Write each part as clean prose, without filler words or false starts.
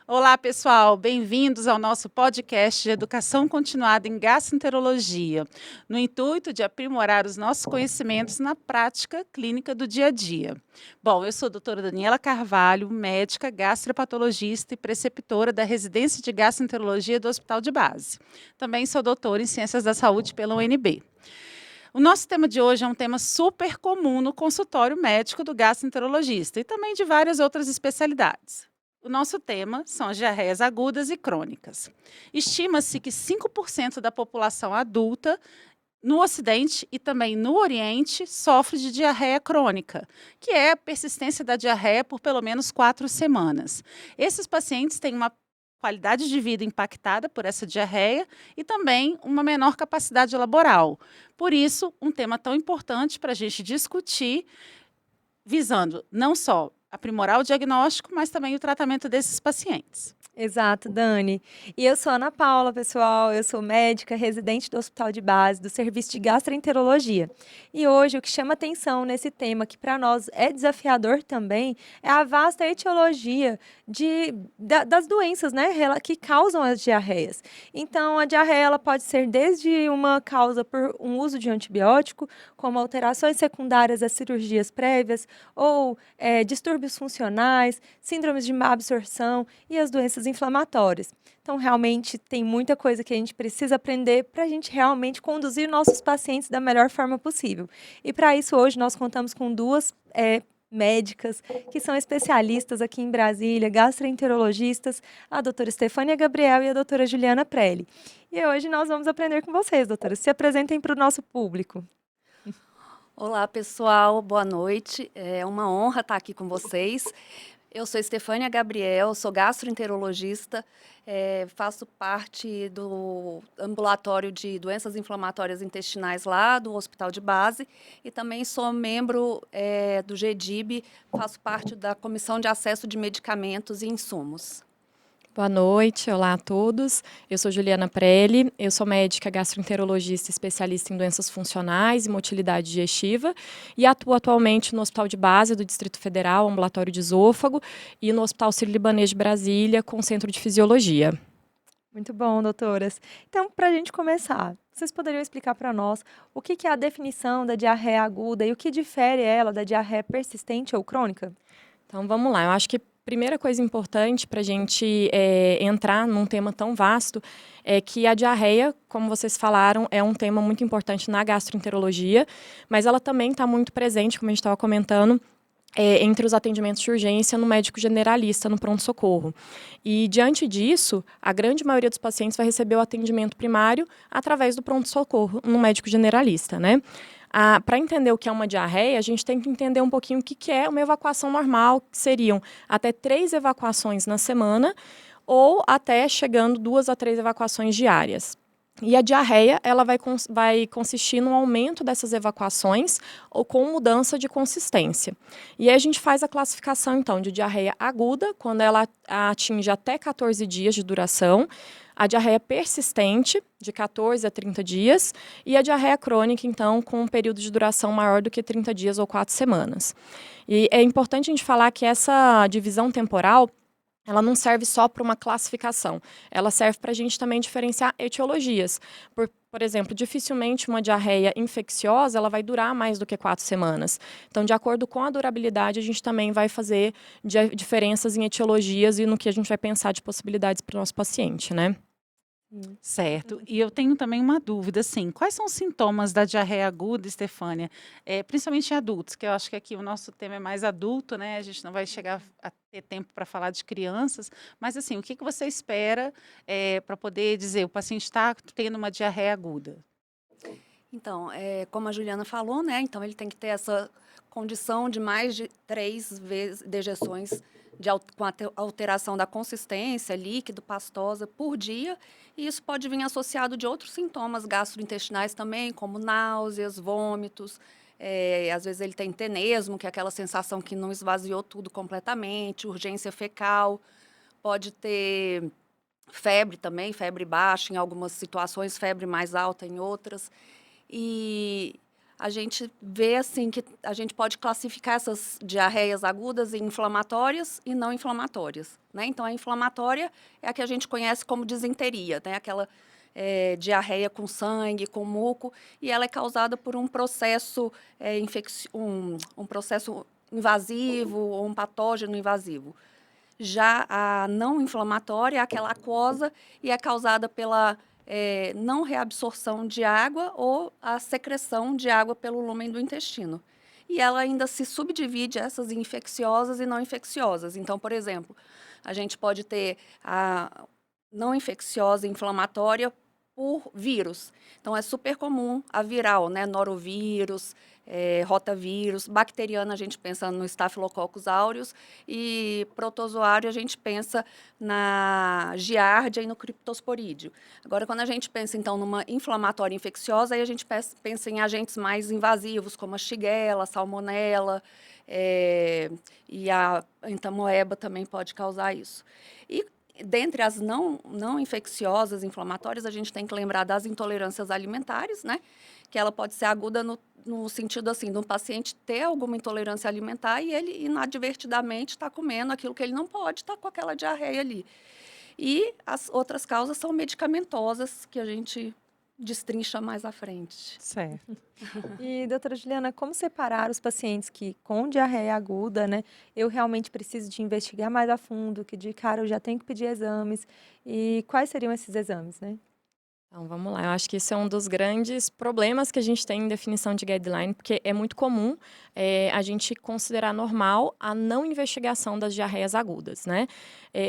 Olá, pessoal, bem-vindos ao nosso podcast de Educação Continuada em Gastroenterologia, no intuito de aprimorar os nossos conhecimentos na prática clínica do dia a dia. Bom, eu sou a doutora Daniela Carvalho, médica, gastropatologista e preceptora da Residência de Gastroenterologia do Hospital de Base. Também sou doutora em Ciências da Saúde pela UNB. O nosso tema de hoje é um tema super comum no consultório médico do gastroenterologista e também de várias outras especialidades. O nosso tema são as diarreias agudas e crônicas. Estima-se que 5% da população adulta no Ocidente e também no Oriente sofre de diarreia crônica, que é a persistência da diarreia por pelo menos 4 semanas. Esses pacientes têm uma qualidade de vida impactada por essa diarreia e também uma menor capacidade laboral. Por isso, um tema tão importante para a gente discutir, visando não só aprimorar o diagnóstico, mas também o tratamento desses pacientes. Exato, Dani. E eu sou Ana Paula, pessoal. Eu sou médica, residente do Hospital de Base, do Serviço de Gastroenterologia. E hoje o que chama atenção nesse tema, que para nós é desafiador também, é a vasta etiologia das doenças, né, que causam as diarreias. Então, a diarreia ela pode ser desde uma causa por um uso de antibiótico, como alterações secundárias às cirurgias prévias, ou distúrbios funcionais, síndromes de má absorção e as doenças inflamatórias. Então, realmente, tem muita coisa que a gente precisa aprender para a gente realmente conduzir nossos pacientes da melhor forma possível. E para isso, hoje, nós contamos com duas médicas que são especialistas aqui em Brasília, gastroenterologistas, a doutora Estefânia Gabriel e a doutora Juliana Prelli. E hoje nós vamos aprender com vocês, doutora. Se apresentem para o nosso público. Olá, pessoal, boa noite. É uma honra estar aqui com vocês. Eu sou Estefânia Gabriel, sou gastroenterologista, faço parte do ambulatório de doenças inflamatórias intestinais lá do Hospital de Base e também sou membro do GDIB, faço parte da Comissão de Acesso de Medicamentos e Insumos. Boa noite, olá a todos. Eu sou Juliana Prelli, eu sou médica gastroenterologista especialista em doenças funcionais e motilidade digestiva e atuo atualmente no Hospital de Base do Distrito Federal, ambulatório de esôfago, e no Hospital Sírio-Libanês de Brasília, com centro de fisiologia. Muito bom, doutoras. Então, para a gente começar, vocês poderiam explicar para nós o que é a definição da diarreia aguda e o que difere ela da diarreia persistente ou crônica? Então, vamos lá. Eu acho que a primeira coisa importante para a gente entrar num tema tão vasto é que a diarreia, como vocês falaram, é um tema muito importante na gastroenterologia, mas ela também está muito presente, como a gente estava comentando, entre os atendimentos de urgência no médico generalista, no pronto-socorro. E, diante disso, a grande maioria dos pacientes vai receber o atendimento primário através do pronto-socorro no médico generalista, né? Para entender o que é uma diarreia, a gente tem que entender um pouquinho o que é uma evacuação normal, que seriam até 3 evacuações na semana ou até chegando 2 a 3 evacuações diárias. E a diarreia, ela vai consistir no aumento dessas evacuações ou com mudança de consistência. E aí a gente faz a classificação, então, de diarreia aguda, quando ela atinge até 14 dias de duração, a diarreia persistente, de 14 a 30 dias, e a diarreia crônica, então, com um período de duração maior do que 30 dias ou 4 semanas. E é importante a gente falar que essa divisão temporal, ela não serve só para uma classificação, ela serve para a gente também diferenciar etiologias. Por exemplo, dificilmente uma diarreia infecciosa ela vai durar mais do que 4 semanas. Então, de acordo com a durabilidade, a gente também vai fazer diferenças em etiologias e no que a gente vai pensar de possibilidades para o nosso paciente, né? Certo. E eu tenho também uma dúvida, assim, quais são os sintomas da diarreia aguda, Estefânia? Principalmente em adultos, que eu acho que aqui o nosso tema é mais adulto, né? A gente não vai chegar a ter tempo para falar de crianças, mas assim, o que você espera para poder dizer o paciente está tendo uma diarreia aguda? Então, como a Juliana falou, né? Então ele tem que ter essa condição de mais de 3 dejeções com alteração da consistência, líquido, pastosa, por dia. E isso pode vir associado de outros sintomas gastrointestinais também, como náuseas, vômitos. Às vezes ele tem tenesmo, que é aquela sensação que não esvaziou tudo completamente, urgência fecal. Pode ter febre também, febre baixa em algumas situações, febre mais alta em outras. E a gente vê assim que a gente pode classificar essas diarreias agudas em inflamatórias e não inflamatórias, né? Então, a inflamatória é a que a gente conhece como disenteria, né? Aquela diarreia com sangue, com muco, e ela é causada por um processo, um processo invasivo ou um patógeno invasivo. Já a não inflamatória é aquela aquosa e é causada pela não reabsorção de água ou a secreção de água pelo lúmen do intestino. E ela ainda se subdivide essas infecciosas e não infecciosas. Então, por exemplo, a gente pode ter a não infecciosa e inflamatória por vírus. Então, é super comum a viral, né? Norovírus, rotavírus, bacteriana a gente pensa no Staphylococcus aureus e protozoário a gente pensa na giardia e no criptosporídeo. Agora, quando a gente pensa, então, numa inflamatória infecciosa, aí a gente pensa em agentes mais invasivos, como a Shigella, a Salmonella, e a entamoeba também pode causar isso. E dentre as não infecciosas, inflamatórias, a gente tem que lembrar das intolerâncias alimentares, né? Que ela pode ser aguda no sentido assim, de um paciente ter alguma intolerância alimentar e ele inadvertidamente está comendo aquilo que ele não pode, está com aquela diarreia ali. E as outras causas são medicamentosas, que a gente destrincha mais à frente. Certo. E, doutora Juliana, como separar os pacientes que com diarreia aguda, né, eu realmente preciso de investigar mais a fundo, que de cara eu já tenho que pedir exames, e quais seriam esses exames, né? Então, vamos lá. Eu acho que isso é um dos grandes problemas que a gente tem em definição de guideline, porque é muito comum a gente considerar normal a não investigação das diarreias agudas, né?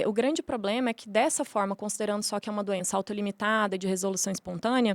O grande problema é que, dessa forma, considerando só que é uma doença autolimitada, de resolução espontânea,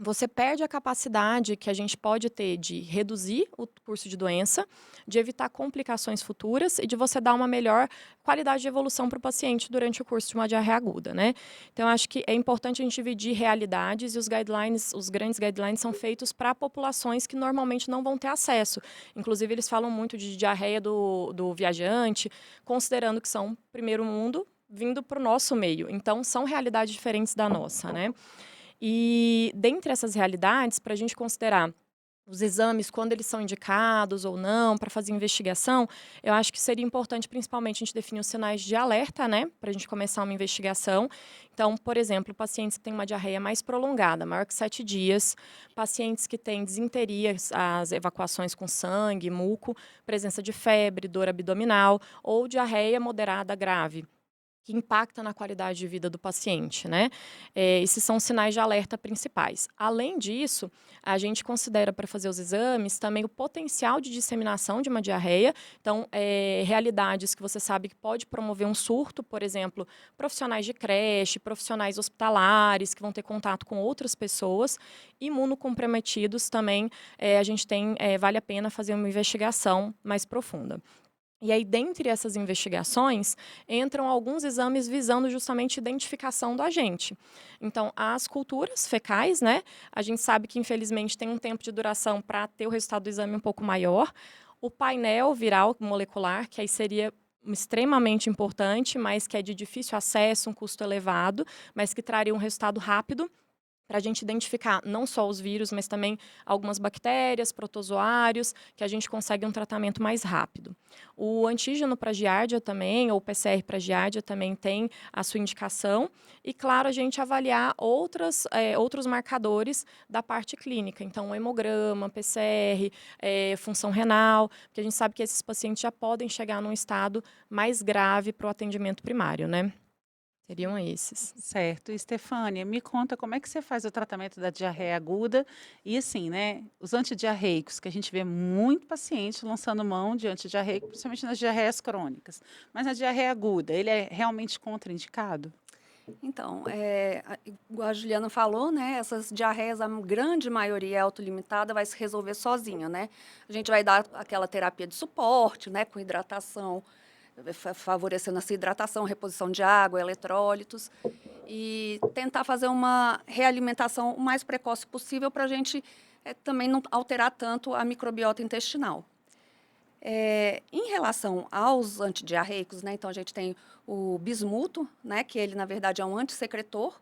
você perde a capacidade que a gente pode ter de reduzir o curso de doença, de evitar complicações futuras e de você dar uma melhor qualidade de evolução para o paciente durante o curso de uma diarreia aguda, né? Então, eu acho que é importante a gente dividir realidades e os guidelines, os grandes guidelines são feitos para populações que normalmente não vão ter acesso. Inclusive, eles falam muito de diarreia do viajante, considerando que são primeiro mundo vindo para o nosso meio. Então, são realidades diferentes da nossa, né? E dentre essas realidades, para a gente considerar os exames, quando eles são indicados ou não, para fazer investigação, eu acho que seria importante, principalmente, a gente definir os sinais de alerta, né, para a gente começar uma investigação. Então, por exemplo, pacientes que têm uma diarreia mais prolongada, maior que 7 dias, pacientes que têm disenteria, as evacuações com sangue, muco, presença de febre, dor abdominal ou diarreia moderada grave, que impacta na qualidade de vida do paciente, né? Esses são os sinais de alerta principais. Além disso, a gente considera para fazer os exames também o potencial de disseminação de uma diarreia. Então, realidades que você sabe que pode promover um surto, por exemplo, profissionais de creche, profissionais hospitalares que vão ter contato com outras pessoas, imunocomprometidos também, a gente tem, vale a pena fazer uma investigação mais profunda. E aí, dentre essas investigações, entram alguns exames visando justamente a identificação do agente. Então, as culturas fecais, né? A gente sabe que, infelizmente, tem um tempo de duração para ter o resultado do exame um pouco maior. O painel viral molecular, que aí seria extremamente importante, mas que é de difícil acesso, um custo elevado, mas que traria um resultado rápido, para a gente identificar não só os vírus, mas também algumas bactérias, protozoários, que a gente consegue um tratamento mais rápido. O antígeno para giardia também, ou PCR para giardia também tem a sua indicação. E, claro, a gente avaliar outros marcadores da parte clínica. Então, o hemograma, PCR, função renal, porque a gente sabe que esses pacientes já podem chegar num estado mais grave para o atendimento primário, né? Seriam esses. Certo. E, Stefânia, me conta como é que você faz o tratamento da diarreia aguda e, assim, né, os antidiarreicos, que a gente vê muito paciente lançando mão de antidiarreico, principalmente nas diarreias crônicas. Mas na diarreia aguda, ele é realmente contraindicado? Então, igual a Juliana falou, né, essas diarreias, a grande maioria é autolimitada, vai se resolver sozinha, né? A gente vai dar aquela terapia de suporte, né, com hidratação, favorecendo essa hidratação, reposição de água, eletrólitos, e tentar fazer uma realimentação o mais precoce possível para a gente também não alterar tanto a microbiota intestinal. Em relação aos antidiarreicos, né, então a gente tem o bismuto, né, que ele, na verdade, é um antissecretor,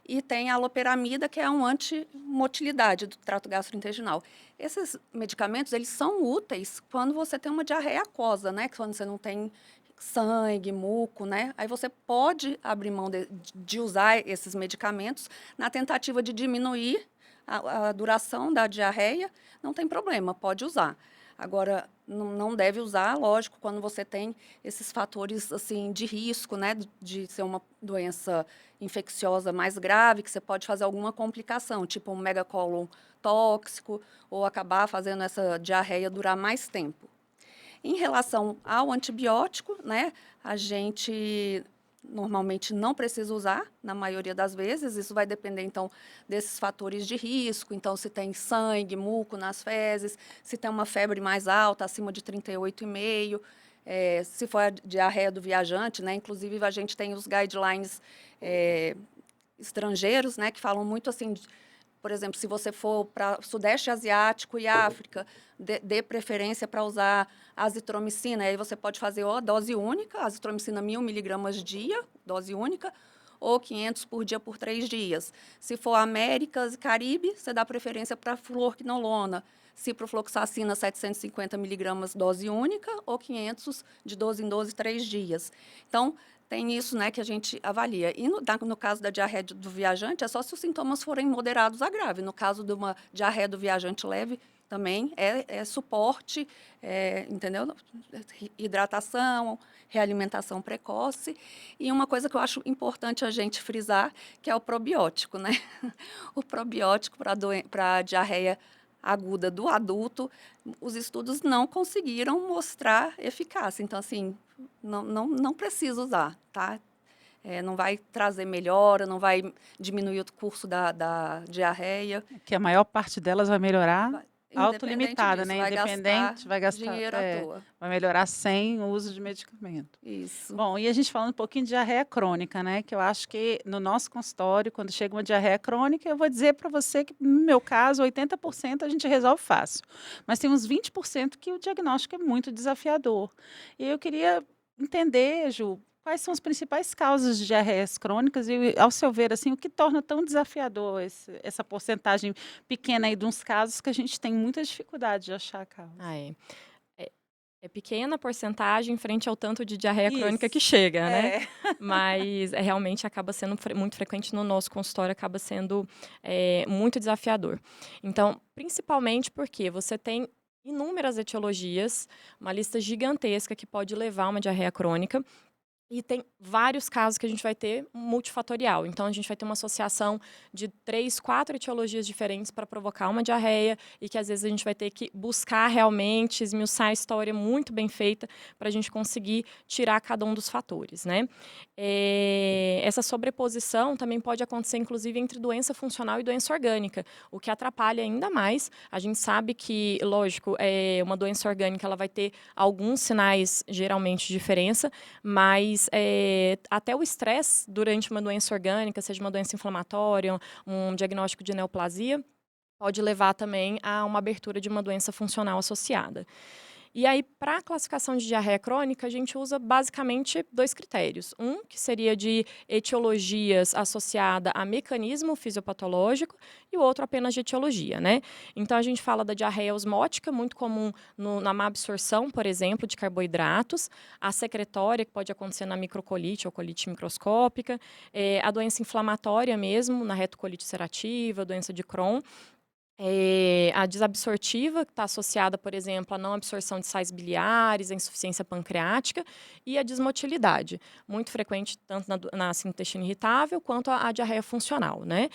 e tem a loperamida, que é um antimotilidade do trato gastrointestinal. Esses medicamentos, eles são úteis quando você tem uma diarreia aquosa, né? Quando você não tem sangue, muco, né? Aí você pode abrir mão de usar esses medicamentos na tentativa de diminuir a duração da diarreia, não tem problema, pode usar. Agora, não deve usar, lógico, quando você tem esses fatores assim de risco, né, de ser uma doença infecciosa mais grave, que você pode fazer alguma complicação, tipo um megacólon tóxico, ou acabar fazendo essa diarreia durar mais tempo. Em relação ao antibiótico, né, a gente normalmente não precisa usar, na maioria das vezes. Isso vai depender, então, desses fatores de risco. Então, se tem sangue, muco nas fezes, se tem uma febre mais alta, acima de 38,5, se for a diarreia do viajante, né? Inclusive, a gente tem os guidelines estrangeiros, né, que falam muito assim, por exemplo, se você for para Sudeste Asiático e África, dê preferência para usar azitromicina. Aí você pode fazer ou a dose única, azitromicina 1.000 miligramas dia, dose única, ou 500 por dia por 3 dias. Se for Américas e Caribe, você dá preferência para fluoroquinolona, ciprofloxacina 750 miligramas dose única, ou 500 de 12 em 12, 3 dias. Então, tem isso, né, que a gente avalia. E no caso da diarreia do viajante, é só se os sintomas forem moderados a grave. No caso de uma diarreia do viajante leve, também é suporte, entendeu? Hidratação, realimentação precoce. E uma coisa que eu acho importante a gente frisar, que é o probiótico, né? O probiótico para a diarreia aguda do adulto, os estudos não conseguiram mostrar eficácia. Então, assim, não precisa usar, tá? Não vai trazer melhora, não vai diminuir o curso da diarreia. Que a maior parte delas vai melhorar Independente autolimitada, disso, né? vai Independente, vai gastar dinheiro à toa. vai melhorar sem o uso de medicamento. Isso. Bom, e a gente falando um pouquinho de diarreia crônica, né? Que eu acho que no nosso consultório, quando chega uma diarreia crônica, eu vou dizer para você que, no meu caso, 80% a gente resolve fácil. Mas tem uns 20% que o diagnóstico é muito desafiador. E eu queria entender, Ju, quais são as principais causas de diarreias crônicas e, ao seu ver, assim, o que torna tão desafiador essa porcentagem pequena aí de uns casos que a gente tem muita dificuldade de achar a causa? É pequena a porcentagem frente ao tanto de diarreia crônica que Isso. chega, né? Mas realmente acaba sendo muito frequente no nosso consultório, acaba sendo muito desafiador. Então, principalmente porque você tem inúmeras etiologias, uma lista gigantesca que pode levar a uma diarreia crônica. E tem vários casos que a gente vai ter multifatorial. Então, a gente vai ter uma associação de 3, 4 etiologias diferentes para provocar uma diarreia e que, às vezes, a gente vai ter que buscar realmente, esmiuçar a história muito bem feita para a gente conseguir tirar cada um dos fatores, né? Essa sobreposição também pode acontecer, inclusive, entre doença funcional e doença orgânica, o que atrapalha ainda mais. A gente sabe que, lógico, uma doença orgânica ela vai ter alguns sinais, geralmente, de diferença, mas até o estresse durante uma doença orgânica, seja uma doença inflamatória, um diagnóstico de neoplasia, pode levar também a uma abertura de uma doença funcional associada. E aí, para a classificação de diarreia crônica, a gente usa basicamente 2 critérios. Um, que seria de etiologias associada a mecanismo fisiopatológico, e o outro apenas de etiologia, né? Então, a gente fala da diarreia osmótica, muito comum na má absorção, por exemplo, de carboidratos, a secretória, que pode acontecer na microcolite ou colite microscópica, a doença inflamatória mesmo, na retocolite ulcerativa, doença de Crohn, a desabsortiva, que está associada, por exemplo, à não absorção de sais biliares, à insuficiência pancreática, e a desmotilidade, muito frequente tanto na intestino irritável quanto a diarreia funcional, né?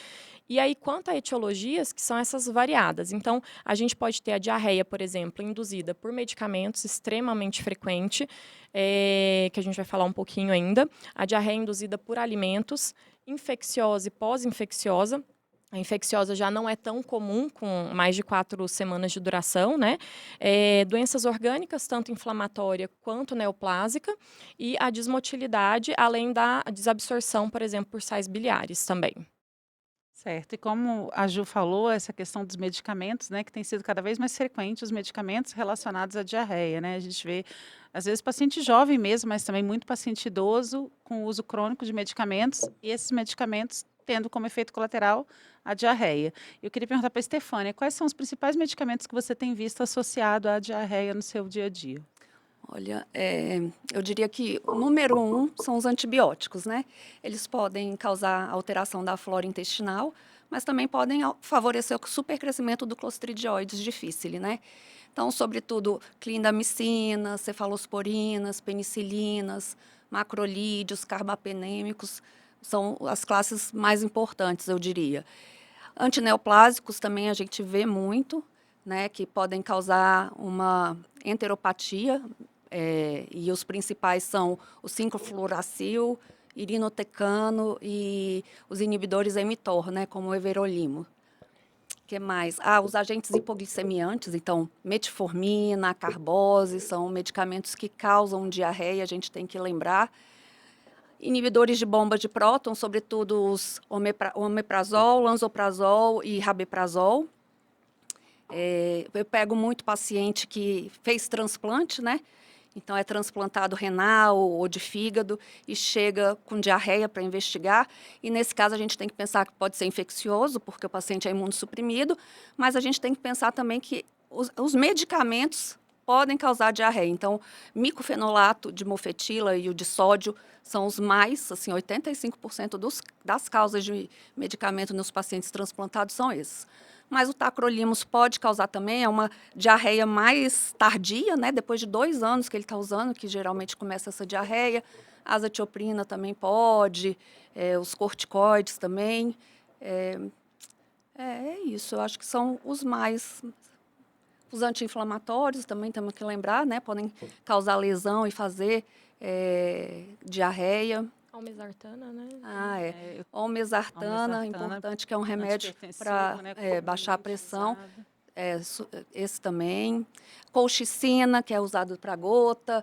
E aí, quanto a etiologias, que são essas variadas. Então, a gente pode ter a diarreia, por exemplo, induzida por medicamentos, extremamente frequente, que a gente vai falar um pouquinho ainda. A diarreia induzida por alimentos, infecciosa e pós-infecciosa. A infecciosa já não é tão comum, com mais de 4 semanas de duração, né? Doenças orgânicas, tanto inflamatória quanto neoplásica, e a desmotilidade, além da desabsorção, por exemplo, por sais biliares também. Certo. E como a Ju falou, essa questão dos medicamentos, né, que tem sido cada vez mais frequente, os medicamentos relacionados à diarreia, né? A gente vê, às vezes, paciente jovem mesmo, mas também muito paciente idoso com uso crônico de medicamentos, e esses medicamentos tendo como efeito colateral a diarreia. Eu queria perguntar para a Estefânia, quais são os principais medicamentos que você tem visto associado à diarreia no seu dia a dia? Olha, eu diria que o número 1 são os antibióticos, né? Eles podem causar alteração da flora intestinal, mas também podem favorecer o supercrescimento do Clostridioides difficile, né? Então, sobretudo, clindamicina, cefalosporinas, penicilinas, macrolídeos, carbapenêmicos, são as classes mais importantes, eu diria. Antineoplásicos também a gente vê muito, né, que podem causar uma enteropatia, e os principais são o 5-fluoracil, irinotecano e os inibidores mTOR, né, como o everolimo. O que mais? Os agentes hipoglicemiantes, então, metformina, carbose, são medicamentos que causam diarreia, a gente tem que lembrar. Inibidores de bomba de próton, sobretudo os omeprazol, lansoprazol e rabeprazol. Eu pego muito paciente que fez transplante, né? Então, é transplantado renal ou de fígado e chega com diarreia para investigar. E, nesse caso, a gente tem que pensar que pode ser infeccioso, porque o paciente é imunossuprimido, mas a gente tem que pensar também que os medicamentos podem causar diarreia. Então, micofenolato de mofetila e o de sódio são os mais, assim, 85% das causas de medicamento nos pacientes transplantados são esses. Mas o tacrolimus pode causar também, é uma diarreia mais tardia, né? Depois de 2 anos que ele está usando, que geralmente começa essa diarreia. A azatioprina também pode, os corticoides também. É isso, eu acho que são os mais... Os anti-inflamatórios também temos que lembrar, né? Podem causar lesão e fazer diarreia. Almesartana, né? Olmesartana, importante, que é um remédio para baixar a pressão. Esse também. Colchicina, que é usado para gota.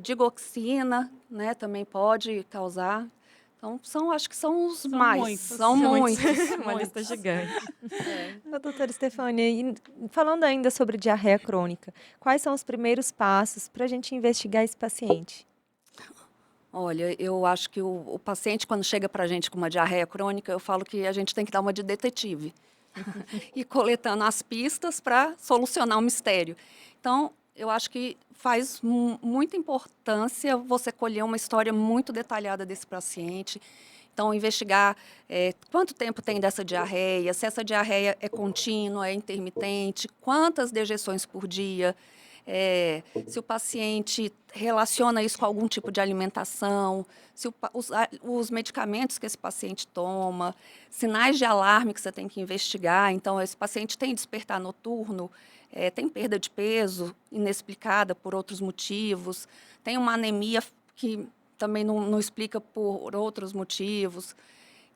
Digoxina, né, também pode causar. Então, acho que são os mais. Muitos. São muitos. Uma lista gigante. Doutora Estefânia, e falando ainda sobre diarreia crônica, quais são os primeiros passos para a gente investigar esse paciente? Olha, eu acho que o paciente, quando chega para a gente com uma diarreia crônica, eu falo que a gente tem que dar uma de detetive. E coletando as pistas para solucionar o mistério. Então, eu acho que faz muita importância você colher uma história muito detalhada desse paciente. Então, investigar quanto tempo tem dessa diarreia, se essa diarreia é contínua, é intermitente, quantas dejeções por dia, se o paciente relaciona isso com algum tipo de alimentação, se os medicamentos que esse paciente toma, sinais de alarme que você tem que investigar. Então, esse paciente tem despertar noturno, tem perda de peso inexplicada por outros motivos, tem uma anemia que também não explica por outros motivos.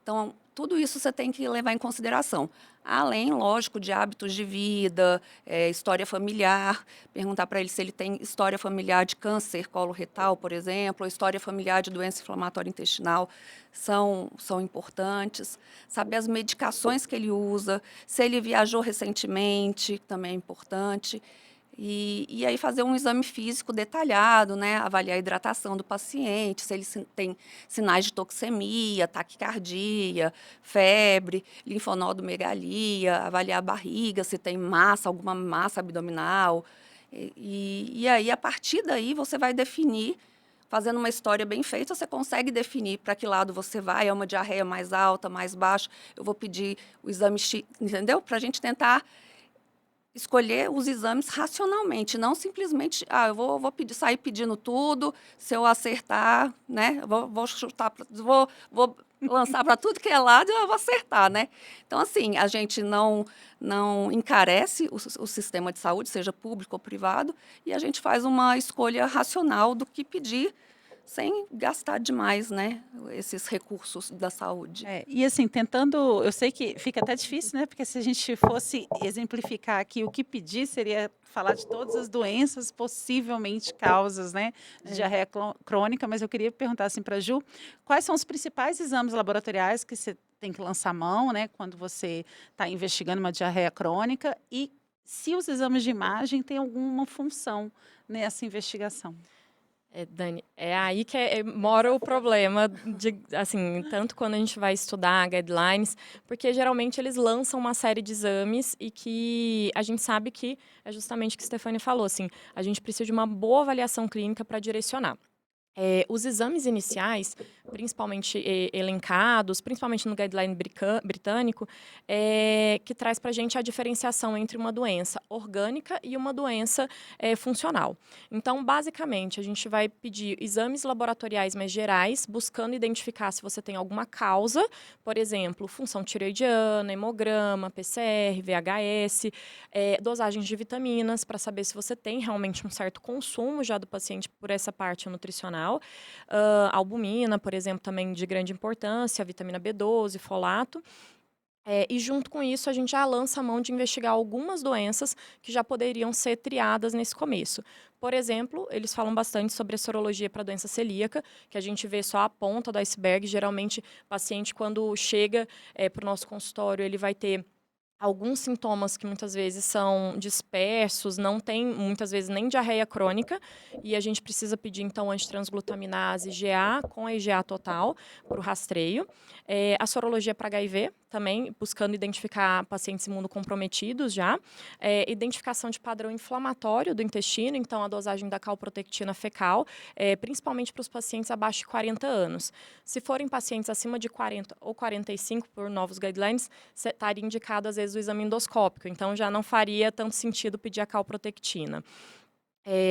Então, tudo isso você tem que levar em consideração. Além, lógico, de hábitos de vida, história familiar, perguntar para ele se ele tem história familiar de câncer coloretal, por exemplo, ou história familiar de doença inflamatória intestinal, são importantes. Saber as medicações que ele usa, se ele viajou recentemente, também é importante. E aí fazer um exame físico detalhado, né? Avaliar a hidratação do paciente, se ele tem sinais de toxemia, taquicardia, febre, linfonodomegalia, avaliar a barriga, se tem massa, alguma massa abdominal. E aí, a partir daí, você vai definir, fazendo uma história bem feita, você consegue definir para que lado você vai, é uma diarreia mais alta, mais baixa, eu vou pedir o exame X, entendeu? Para a gente tentar escolher os exames racionalmente, não simplesmente, eu vou sair pedindo tudo, se eu acertar, né, vou chutar, vou lançar para tudo que é lado e eu vou acertar, né? Então, assim, a gente não encarece o sistema de saúde, seja público ou privado, e a gente faz uma escolha racional do que pedir, sem gastar demais, né, esses recursos da saúde. E assim, tentando, eu sei que fica até difícil, né? Porque se a gente fosse exemplificar aqui o que pedir, seria falar de todas as doenças possivelmente causas, né, de diarreia crônica, mas eu queria perguntar assim para a Ju, quais são os principais exames laboratoriais que você tem que lançar mão, né, quando você está investigando uma diarreia crônica, e se os exames de imagem têm alguma função nessa investigação? Dani, é aí que mora o problema, assim, tanto quando a gente vai estudar guidelines, porque geralmente eles lançam uma série de exames e que a gente sabe que é justamente o que a Stefania falou, assim, a gente precisa de uma boa avaliação clínica para direcionar. Os exames iniciais, principalmente elencados, principalmente no guideline britânico, que traz para a gente a diferenciação entre uma doença orgânica e uma doença funcional. Então, basicamente, a gente vai pedir exames laboratoriais mais gerais, buscando identificar se você tem alguma causa, por exemplo, função tireoidiana, hemograma, PCR, VHS, dosagens de vitaminas, para saber se você tem realmente um certo consumo já do paciente por essa parte nutricional. Albumina, por exemplo, também de grande importância, vitamina B12, folato. E junto com isso, a gente já lança a mão de investigar algumas doenças que já poderiam ser triadas nesse começo. Por exemplo, eles falam bastante sobre a sorologia para a doença celíaca, que a gente vê só a ponta do iceberg. Geralmente, o paciente, quando chega para o nosso consultório, ele vai ter alguns sintomas que muitas vezes são dispersos, não tem muitas vezes nem diarreia crônica, e a gente precisa pedir então antitransglutaminase GA com a IgA total para o rastreio. A sorologia para HIV também, buscando identificar pacientes imunocomprometidos já. Identificação de padrão inflamatório do intestino, então a dosagem da calprotectina fecal, principalmente para os pacientes abaixo de 40 anos. Se forem pacientes acima de 40 ou 45, por novos guidelines, estaria indicado às vezes o exame endoscópico, então já não faria tanto sentido pedir a calprotectina.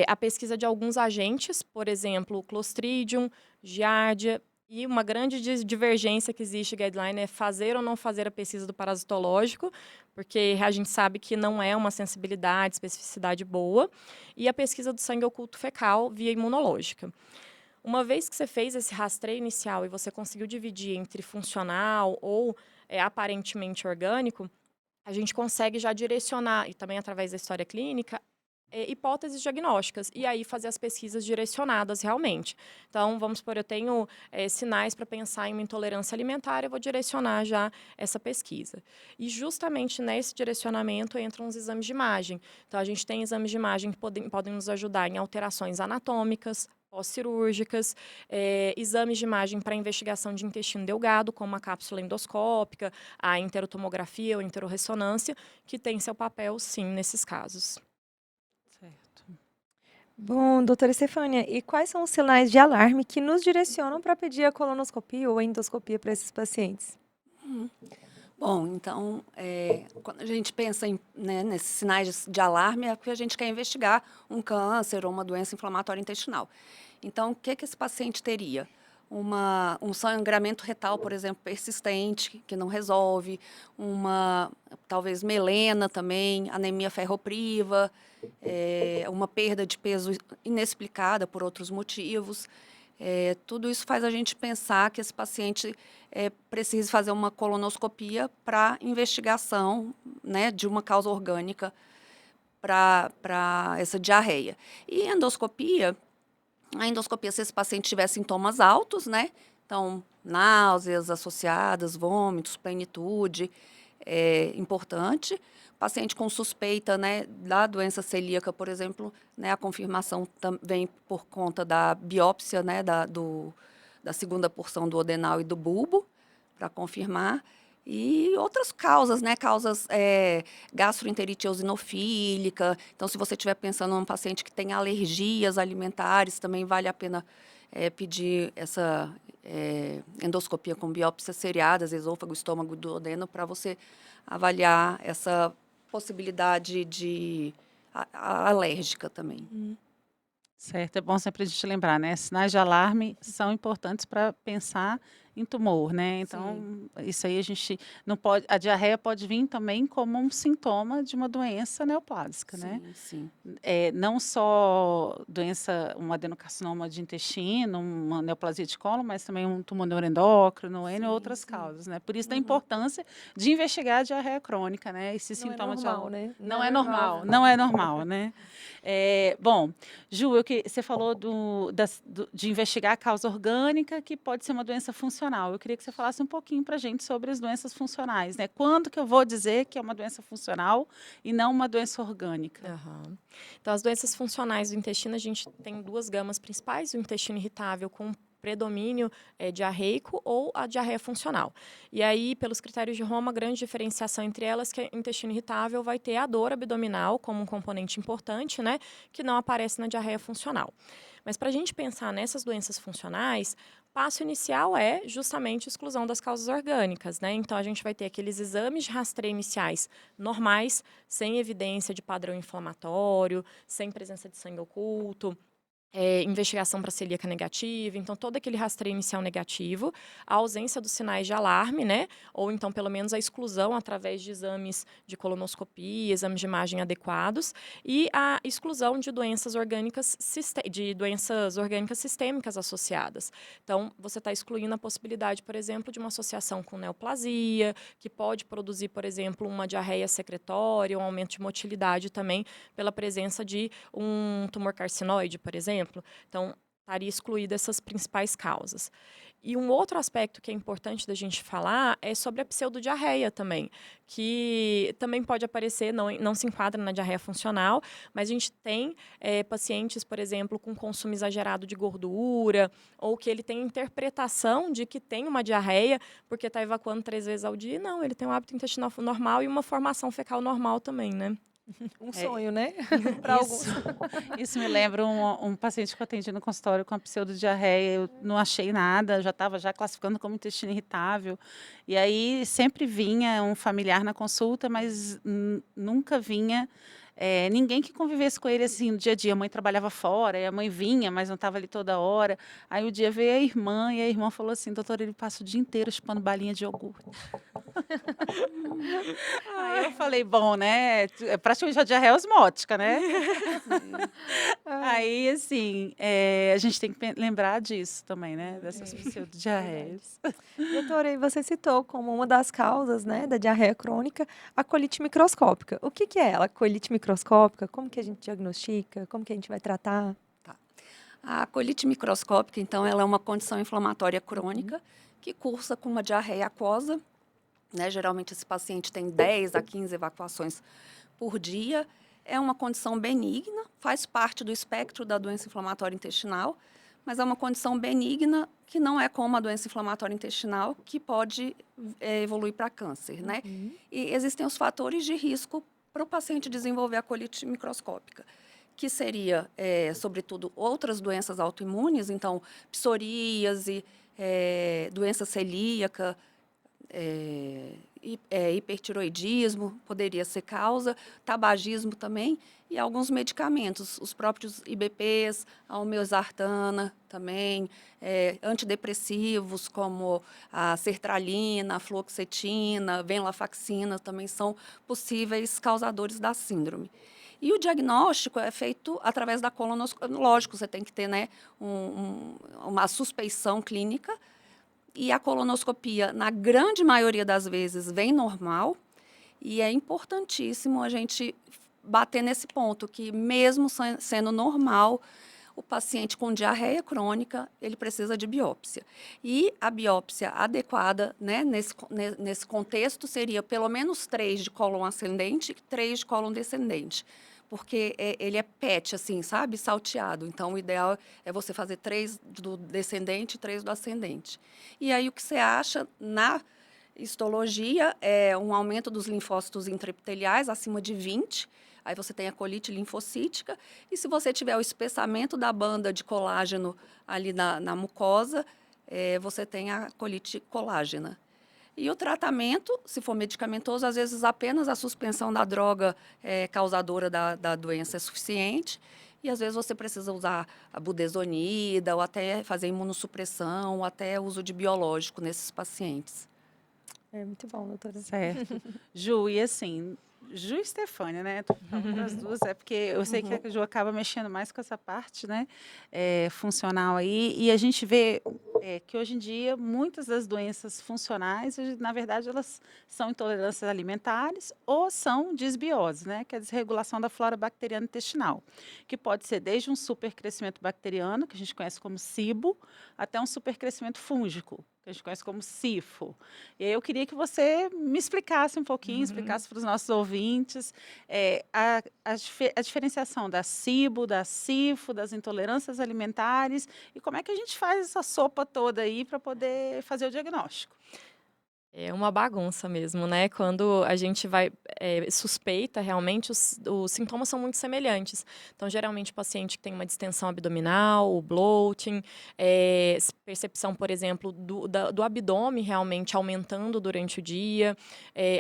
A pesquisa de alguns agentes, por exemplo, Clostridium, Giardia, e uma grande divergência que existe guideline é fazer ou não fazer a pesquisa do parasitológico, porque a gente sabe que não é uma sensibilidade, especificidade boa, e a pesquisa do sangue oculto fecal via imunológica. Uma vez que você fez esse rastreio inicial e você conseguiu dividir entre funcional ou aparentemente orgânico, a gente consegue já direcionar, e também através da história clínica, hipóteses diagnósticas, e aí fazer as pesquisas direcionadas realmente. Então, vamos supor, eu tenho sinais para pensar em uma intolerância alimentar, eu vou direcionar já essa pesquisa. E justamente nesse direcionamento entram os exames de imagem. Então, a gente tem exames de imagem que podem nos ajudar em alterações anatômicas, pós-cirúrgicas, exames de imagem para investigação de intestino delgado, como a cápsula endoscópica, a enterotomografia ou enterorressonância, que tem seu papel, sim, nesses casos. Certo. Bom, doutora Estefânia, e quais são os sinais de alarme que nos direcionam para pedir a colonoscopia ou a endoscopia para esses pacientes? Bom, então, quando a gente pensa nesses sinais de alarme, é porque a gente quer investigar um câncer ou uma doença inflamatória intestinal. Então, o que esse paciente teria? Um sangramento retal, por exemplo, persistente, que não resolve, talvez melena também, anemia ferropriva, uma perda de peso inexplicada por outros motivos. Tudo isso faz a gente pensar que esse paciente precisa fazer uma colonoscopia para investigação, né, de uma causa orgânica para essa diarreia. E a endoscopia, se esse paciente tiver sintomas altos, né, então náuseas associadas, vômitos, plenitude, é importante. Paciente com suspeita, né, da doença celíaca, por exemplo, né, a confirmação vem por conta da biópsia, né, da segunda porção do adenal e do bulbo, para confirmar. E outras causas, né, gastroenterite eosinofílica. Então, se você estiver pensando em um paciente que tem alergias alimentares, também vale a pena pedir essa endoscopia com biópsias seriadas, esôfago, estômago, duodeno, para você avaliar essa possibilidade de alérgica também. Certo, é bom sempre a gente lembrar, né? Sinais de alarme são importantes para pensar em tumor, né? Então, isso aí a gente não pode. A diarreia pode vir também como um sintoma de uma doença neoplásica, né? Sim. Não só um adenocarcinoma de intestino, uma neoplasia de cólon, mas também um tumor neuroendócrino, N outras causas, né? Por isso da importância de investigar a diarreia crônica, né? Esse sintoma de normal, né? Não é normal, não é normal, né? Bom, Ju, você falou de investigar a causa orgânica, que pode ser uma doença funcional. funcional. Eu queria que você falasse um pouquinho para a gente sobre as doenças funcionais, né? Quando que eu vou dizer que é uma doença funcional e não uma doença orgânica? Aham. Então, as doenças funcionais do intestino, a gente tem duas gamas principais: o intestino irritável com predomínio diarreico ou a diarreia funcional. E aí, pelos critérios de Roma, a grande diferenciação entre elas é que o intestino irritável vai ter a dor abdominal como um componente importante, né, que não aparece na diarreia funcional. Mas para a gente pensar nessas doenças funcionais, o passo inicial é justamente a exclusão das causas orgânicas, né? Então, a gente vai ter aqueles exames de rastreio iniciais normais, sem evidência de padrão inflamatório, sem presença de sangue oculto, investigação para celíaca negativa, então todo aquele rastreio inicial negativo, a ausência dos sinais de alarme, né? Ou então pelo menos a exclusão através de exames de colonoscopia, exames de imagem adequados, e a exclusão de doenças orgânicas sistêmicas associadas. Então você está excluindo a possibilidade, por exemplo, de uma associação com neoplasia, que pode produzir, por exemplo, uma diarreia secretória, um aumento de motilidade também pela presença de um tumor carcinoide, por exemplo. Então, estaria excluída essas principais causas. E um outro aspecto que é importante da gente falar é sobre a pseudodiarreia também, que também pode aparecer, não se enquadra na diarreia funcional, mas a gente tem pacientes, por exemplo, com consumo exagerado de gordura, ou que ele tem interpretação de que tem uma diarreia porque está evacuando 3 vezes ao dia. Não, ele tem um hábito intestinal normal e uma formação fecal normal também, né? Um sonho, né? Para alguns. Isso me lembra um paciente que eu atendi no consultório com a pseudodiarreia. Eu não achei nada, já estava já classificando como intestino irritável. E aí sempre vinha um familiar na consulta, mas nunca vinha ninguém que convivesse com ele assim no dia a dia. A mãe trabalhava fora, e a mãe vinha, mas não estava ali toda hora. Aí o dia veio a irmã, e a irmã falou assim: doutor, ele passa o dia inteiro chupando balinha de iogurte. Aí eu falei, bom, né? É praticamente a diarreia osmótica, né? Aí, assim, a gente tem que lembrar disso também, né? Dessas pseudodiarreias. Doutora, e você citou como uma das causas, né, da diarreia crônica a colite microscópica. O que que é ela, colite microscópica? Como que a gente diagnostica? Como que a gente vai tratar? A colite microscópica, então, ela é uma condição inflamatória crônica que cursa com uma diarreia aquosa, né? Geralmente, esse paciente tem 10 a 15 evacuações por dia. É uma condição benigna, faz parte do espectro da doença inflamatória intestinal, mas é uma condição benigna que não é como a doença inflamatória intestinal, que pode evoluir para câncer, né? E existem os fatores de risco para o paciente desenvolver a colite microscópica, que seria, sobretudo, outras doenças autoimunes, então, psoríase, doença celíaca, hipertiroidismo poderia ser causa, tabagismo também, e alguns medicamentos, os próprios IBPs, a olmesartana também, antidepressivos como a sertralina, a fluoxetina, venlafaxina também são possíveis causadores da síndrome. E o diagnóstico é feito através da colonoscopia. Lógico, você tem que ter, né, uma suspeição clínica, e a colonoscopia, na grande maioria das vezes, vem normal, e é importantíssimo a gente bater nesse ponto, que mesmo sendo normal, o paciente com diarreia crônica, ele precisa de biópsia. E a biópsia adequada, né, nesse contexto, seria pelo menos 3 de cólon ascendente e 3 de cólon descendente, porque ele é PET, assim, sabe? Salteado. Então, o ideal é você fazer 3 do descendente e 3 do ascendente. E aí, o que você acha na histologia é um aumento dos linfócitos intraepiteliais acima de 20, aí você tem a colite linfocítica, e se você tiver o espessamento da banda de colágeno ali na mucosa, você tem a colite colágena. E o tratamento, se for medicamentoso, às vezes apenas a suspensão da droga causadora da doença é suficiente, e às vezes você precisa usar a budesonida, ou até fazer imunossupressão, ou até uso de biológico nesses pacientes. É muito bom, doutora. Certo. Ju, e assim, Ju e Stefânia, né? Tô falando para as duas, porque eu sei que a Ju acaba mexendo mais com essa parte, né? Funcional aí. E a gente vê que hoje em dia muitas das doenças funcionais, na verdade, elas são intolerâncias alimentares ou são disbioses, né? Que é a desregulação da flora bacteriana intestinal, que pode ser desde um supercrescimento bacteriano, que a gente conhece como SIBO, até um supercrescimento fúngico, que que a gente conhece como SIFO. E aí eu queria que você me explicasse um pouquinho, explicasse para os nossos ouvintes a diferenciação da SIBO, da SIFO, das intolerâncias alimentares e como é que a gente faz essa sopa toda aí para poder fazer o diagnóstico. É uma bagunça mesmo, né? Quando a gente vai suspeita, realmente os sintomas são muito semelhantes. Então, geralmente, o paciente que tem uma distensão abdominal, o bloating, percepção, por exemplo, do abdômen realmente aumentando durante o dia,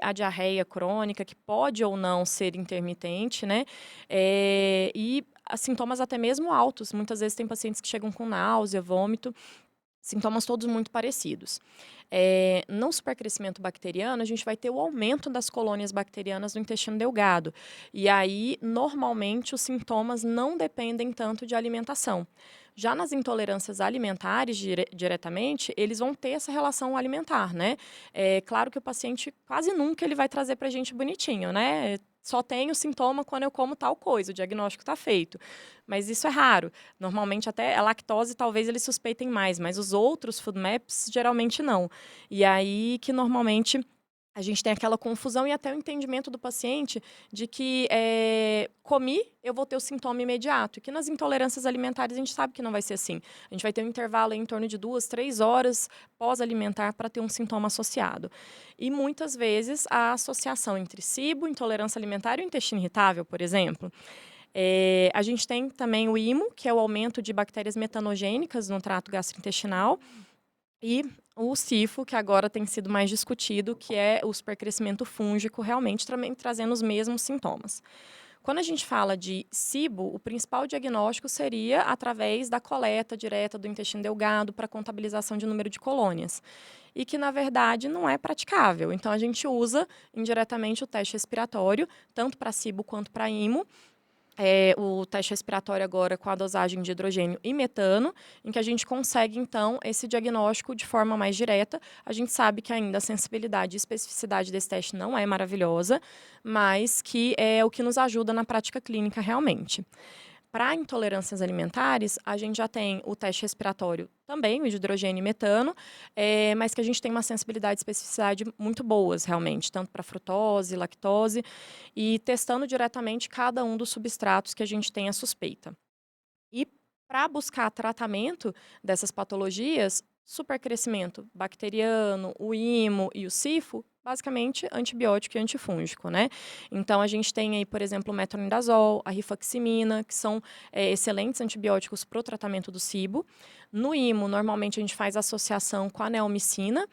a diarreia crônica, que pode ou não ser intermitente, né? E sintomas até mesmo altos. Muitas vezes tem pacientes que chegam com náusea, vômito, sintomas todos muito parecidos. No supercrescimento bacteriano, a gente vai ter o aumento das colônias bacterianas no intestino delgado. E aí, normalmente, os sintomas não dependem tanto de alimentação. Já nas intolerâncias alimentares, diretamente, eles vão ter essa relação alimentar, né? É claro que o paciente, quase nunca ele vai trazer para a gente bonitinho, né? Só tenho sintoma quando eu como tal coisa, o diagnóstico está feito. Mas isso é raro. Normalmente, até a lactose, talvez eles suspeitem mais, mas os outros food maps, geralmente não. E aí que, normalmente, a gente tem aquela confusão e até o entendimento do paciente de que comi, eu vou ter o sintoma imediato. E que nas intolerâncias alimentares a gente sabe que não vai ser assim. A gente vai ter um intervalo em torno de 2, 3 horas pós-alimentar para ter um sintoma associado. E muitas vezes a associação entre SIBO, intolerância alimentar e o intestino irritável, por exemplo. A gente tem também o IMO, que é o aumento de bactérias metanogênicas no trato gastrointestinal. E o SIFO, que agora tem sido mais discutido, que é o supercrescimento fúngico, realmente também trazendo os mesmos sintomas. Quando a gente fala de SIBO, o principal diagnóstico seria através da coleta direta do intestino delgado para contabilização de número de colônias. E que, na verdade, não é praticável. Então, a gente usa indiretamente o teste respiratório, tanto para SIBO quanto para IMO. O teste respiratório agora com a dosagem de hidrogênio e metano, em que a gente consegue, então, esse diagnóstico de forma mais direta. A gente sabe que ainda a sensibilidade e especificidade desse teste não é maravilhosa, mas que é o que nos ajuda na prática clínica realmente. Para intolerâncias alimentares, a gente já tem o teste respiratório também, o de hidrogênio e metano, mas que a gente tem uma sensibilidade e especificidade muito boas, realmente, tanto para frutose, lactose, e testando diretamente cada um dos substratos que a gente tem a suspeita. E para buscar tratamento dessas patologias, supercrescimento bacteriano, o IMO e o SIFO, basicamente antibiótico e antifúngico, né? Então, a gente tem aí, por exemplo, o metronidazol, a rifaximina, que são excelentes antibióticos para o tratamento do SIBO. No IMO, normalmente, a gente faz associação com a neomicina.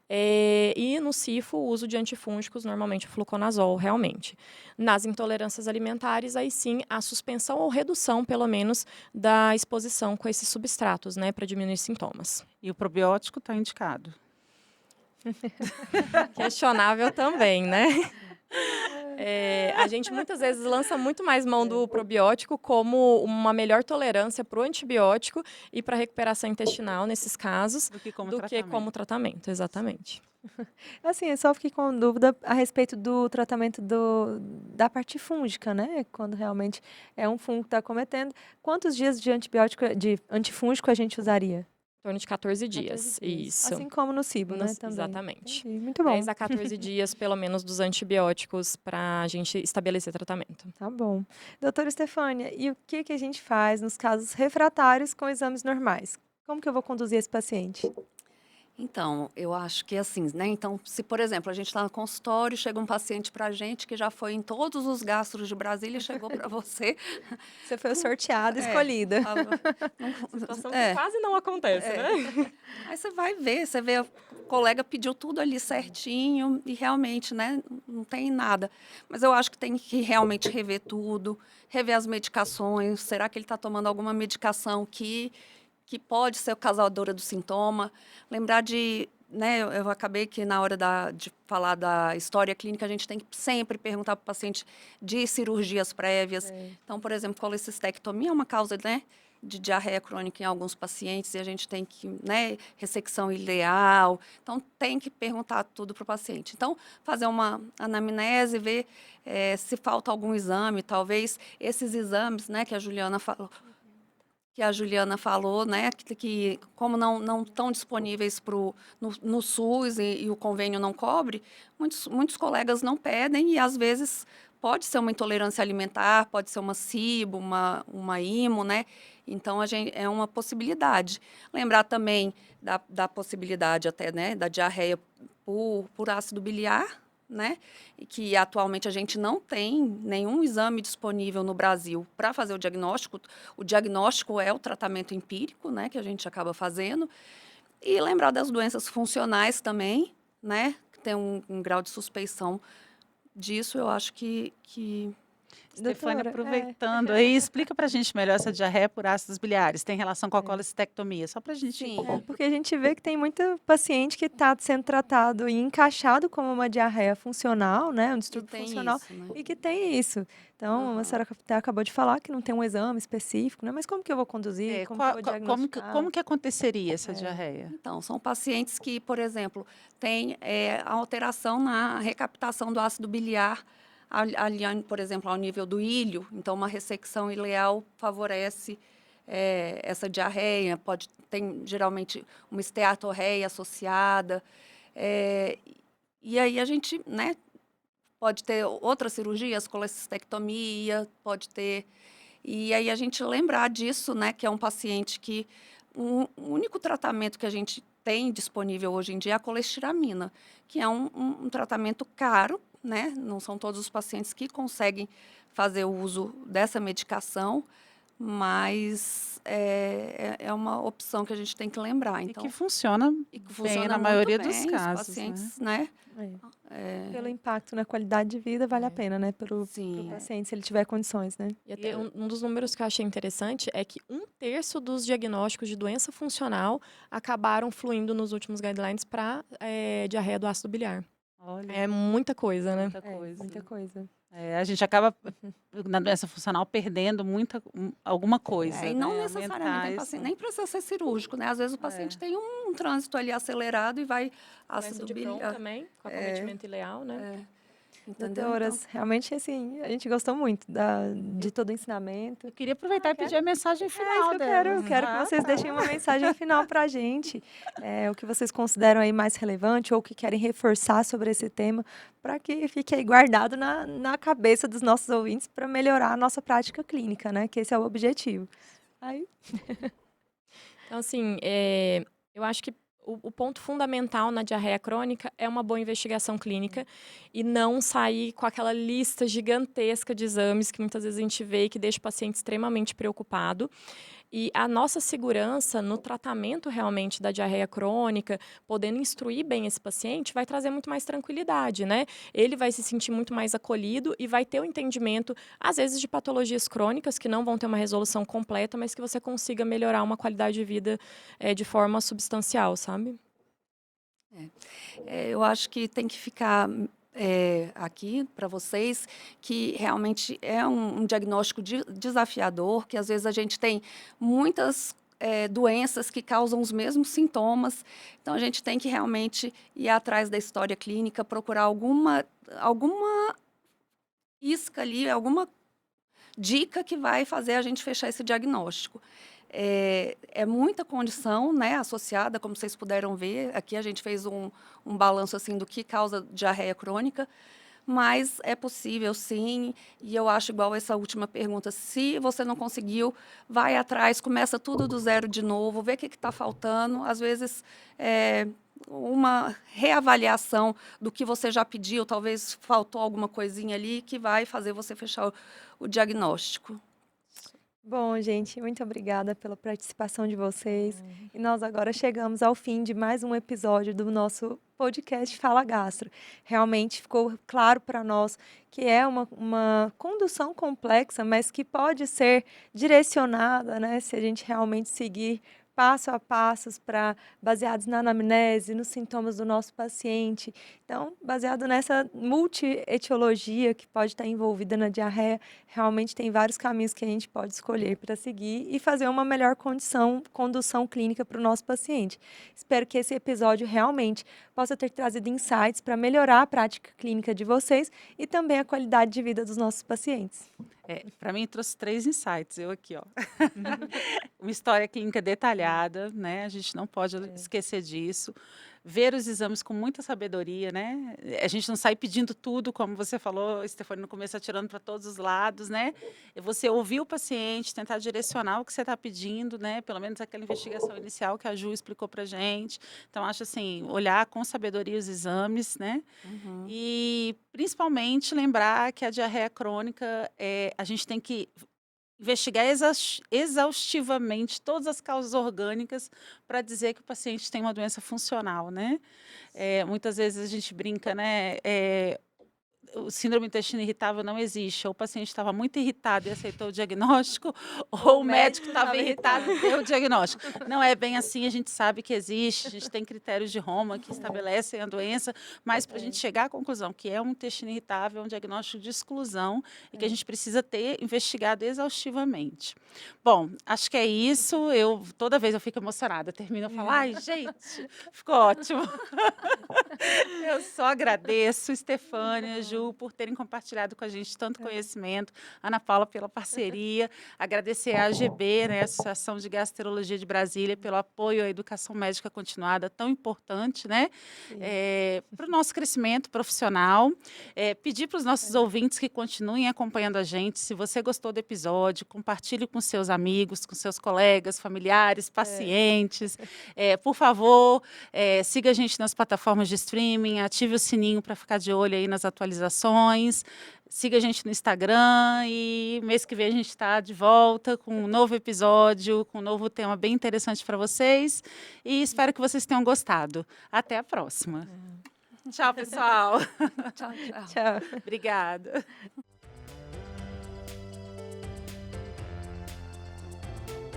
E no SIFO, o uso de antifúngicos, normalmente o fluconazol, realmente. Nas intolerâncias alimentares, aí sim, a suspensão ou redução, pelo menos, da exposição com esses substratos, né, para diminuir sintomas. E o probiótico está indicado. Questionável também, né? A gente muitas vezes lança muito mais mão do probiótico como uma melhor tolerância para o antibiótico e para a recuperação intestinal nesses casos Do que como do tratamento. que como tratamento, exatamente. Assim, eu só fiquei com dúvida a respeito do tratamento da parte fúngica, né? Quando realmente é um fungo que está cometendo. Quantos dias de antibiótico, de antifúngico a gente usaria? Em torno de 14 14 dias. dias. Isso. Assim como no SIBO, né? Também. Exatamente. Entendi. Muito bom. 10 a 14 dias, pelo menos, dos antibióticos para a gente estabelecer tratamento. Tá bom. Doutora Estefânia, e o que a gente faz nos casos refratários com exames normais? Como que eu vou conduzir esse paciente? Então, eu acho que assim, né? Então, se, por exemplo, a gente está no consultório, chega um paciente para a gente que já foi em todos os gastros de Brasília, chegou para você. Você foi sorteada, escolhida. Situação que quase não acontece, né? Aí você vai ver, você vê, o colega pediu tudo ali certinho e realmente, né, não tem nada. Mas eu acho que tem que realmente rever tudo, rever as medicações. Será que ele está tomando alguma medicação que pode ser causadora do sintoma? Lembrar de, né, eu acabei que na hora de falar da história clínica, a gente tem que sempre perguntar para o paciente de cirurgias prévias. Então, por exemplo, colecistectomia é uma causa, né, de diarreia crônica em alguns pacientes e a gente tem que, né, ressecção ileal. Então, tem que perguntar tudo para o paciente. Então, fazer uma anamnese, ver se falta algum exame, talvez esses exames, né, que a Juliana falou, que a Juliana falou, né, que como não estão disponíveis no SUS e o convênio não cobre, muitos colegas não pedem e, às vezes, pode ser uma intolerância alimentar, pode ser uma SIBO, uma IMO, né? Então, é uma possibilidade. Lembrar também da possibilidade até, né, da diarreia por ácido biliar, né? E que atualmente a gente não tem nenhum exame disponível no Brasil para fazer o diagnóstico. O diagnóstico é o tratamento empírico, né, que a gente acaba fazendo. E lembrar das doenças funcionais também, né, que tem um grau de suspeição disso, eu acho que Stefânia, Doutora, aproveitando aí, explica para a gente melhor essa diarreia por ácidos biliares. Tem relação com a É. colecistectomia? Só para a gente... sim. porque a gente vê que tem muito paciente que está sendo tratado e encaixado como uma diarreia funcional, né, um Que distúrbio tem funcional, isso, né? e que tem isso. Então, a Aham. senhora até acabou de falar que não tem um exame específico, né? Mas como que eu vou conduzir? Como que eu vou diagnosticar? Como que aconteceria essa É. diarreia? Então, são pacientes que, por exemplo, têm a alteração na recaptação do ácido biliar, ali, por exemplo, ao nível do ilho. Então, uma ressecção ileal favorece essa diarreia. Tem, geralmente, uma esteatorreia associada. eh, e aí a gente, né, pode ter outras cirurgias, colecistectomia, pode ter... E aí a gente lembrar disso, né, que é um paciente que o único tratamento que a gente tem disponível hoje em dia é a colestiramina, que é um tratamento caro, né? Não são todos os pacientes que conseguem fazer o uso dessa medicação, mas é uma opção que a gente tem que lembrar. E Então, que funciona e que bem funciona na muito maioria dos bem, os casos, né? pacientes, né? Pelo impacto na qualidade de vida, vale a É. pena, né? Pro Sim. paciente, se ele tiver condições, né? E até um dos números que eu achei interessante é que 1/3 dos diagnósticos de doença funcional acabaram fluindo nos últimos guidelines para diarreia do ácido biliar. Olha, É muita coisa, né? muita coisa. Muita coisa. A gente acaba, na doença funcional, perdendo alguma coisa, E não né? necessariamente Aumentar tem isso. paciente, nem precisa ser cirúrgico, né? Às vezes o paciente tem um trânsito ali acelerado e vai Doença ácido de Crohn biliar. também, com acometimento ileal, né? Entendeu? Doutoras, realmente, assim, a gente gostou muito de todo o ensinamento. Eu queria aproveitar e pedir a mensagem É isso final que eu dela. quero. Eu quero que vocês deixem uma mensagem final para a gente. O que vocês consideram aí mais relevante ou que querem reforçar sobre esse tema, para que fique aí guardado na cabeça dos nossos ouvintes para melhorar a nossa prática clínica, né? Que esse é o objetivo. Aí, Então, assim, eu acho que o ponto fundamental na diarreia crônica é uma boa investigação clínica e não sair com aquela lista gigantesca de exames que muitas vezes a gente vê e que deixa o paciente extremamente preocupado. E a nossa segurança no tratamento realmente da diarreia crônica, podendo instruir bem esse paciente, vai trazer muito mais tranquilidade, né? Ele vai se sentir muito mais acolhido e vai ter o entendimento, às vezes, de patologias crônicas que não vão ter uma resolução completa, mas que você consiga melhorar uma qualidade de vida de forma substancial, sabe? Eu acho que tem que ficar aqui para vocês que realmente é um diagnóstico desafiador, que às vezes a gente tem muitas doenças que causam os mesmos sintomas. Então, a gente tem que realmente ir atrás da história clínica, procurar alguma isca ali, alguma dica que vai fazer a gente fechar esse diagnóstico. É muita condição, né, associada, como vocês puderam ver. Aqui a gente fez um balanço assim, do que causa diarreia crônica, mas é possível, sim. E eu acho igual essa última pergunta. Se você não conseguiu, vai atrás, começa tudo do zero de novo, vê o que está faltando. Às vezes, uma reavaliação do que você já pediu, talvez faltou alguma coisinha ali que vai fazer você fechar o diagnóstico. bom, gente, muito obrigada pela participação de vocês. E nós agora chegamos ao fim de mais um episódio do nosso podcast Fala Gastro. Realmente ficou claro para nós que é uma condução complexa, mas que pode ser direcionada, né, se a gente realmente seguir passo a passos baseados na anamnese, nos sintomas do nosso paciente. Então, baseado nessa multietiologia que pode estar envolvida na diarreia, realmente tem vários caminhos que a gente pode escolher para seguir e fazer uma melhor condução clínica para o nosso paciente. Espero que esse episódio realmente possa ter trazido insights para melhorar a prática clínica de vocês e também a qualidade de vida dos nossos pacientes. Para mim trouxe 3 insights, eu aqui, ó. Uma história clínica detalhada, né? A gente não pode esquecer disso. Ver os exames com muita sabedoria, né? A gente não sai pedindo tudo, como você falou, Stefania, no começo, atirando para todos os lados, né? É você ouvir o paciente, tentar direcionar o que você está pedindo, né? Pelo menos aquela investigação inicial que a Ju explicou para a gente. Então, acho assim, olhar com sabedoria os exames, né? E, principalmente, lembrar que a diarreia crônica, a gente tem que investigar exaustivamente todas as causas orgânicas para dizer que o paciente tem uma doença funcional, né? Muitas vezes a gente brinca, né? O síndrome do intestino irritável não existe. Ou o paciente estava muito irritado e aceitou o diagnóstico, ou o médico estava irritado e deu o diagnóstico. Não é bem assim, a gente sabe que existe, a gente tem critérios de Roma que estabelecem a doença, mas para a gente chegar à conclusão que é um intestino irritável, é um diagnóstico de exclusão e que a gente precisa ter investigado exaustivamente. Bom, acho que é isso. Toda vez eu fico emocionada, termino e falo, ai, gente, ficou ótimo. Eu só agradeço, Stefania, Ju, por terem compartilhado com a gente tanto conhecimento, Ana Paula pela parceria, agradecer a AGB, né, a Associação de Gastroenterologia de Brasília, pelo apoio à educação médica continuada, tão importante, né, para o nosso crescimento profissional. Pedir para os nossos ouvintes que continuem acompanhando a gente. Se você gostou do episódio, compartilhe com seus amigos, com seus colegas, familiares, pacientes. Por favor, siga a gente nas plataformas de streaming, ative o sininho para ficar de olho aí nas atualizações. Siga a gente no Instagram e mês que vem a gente está de volta com um novo episódio, com um novo tema bem interessante para vocês e espero que vocês tenham gostado. Até a próxima. Tchau, pessoal. Tchau, tchau. Tchau. Obrigada.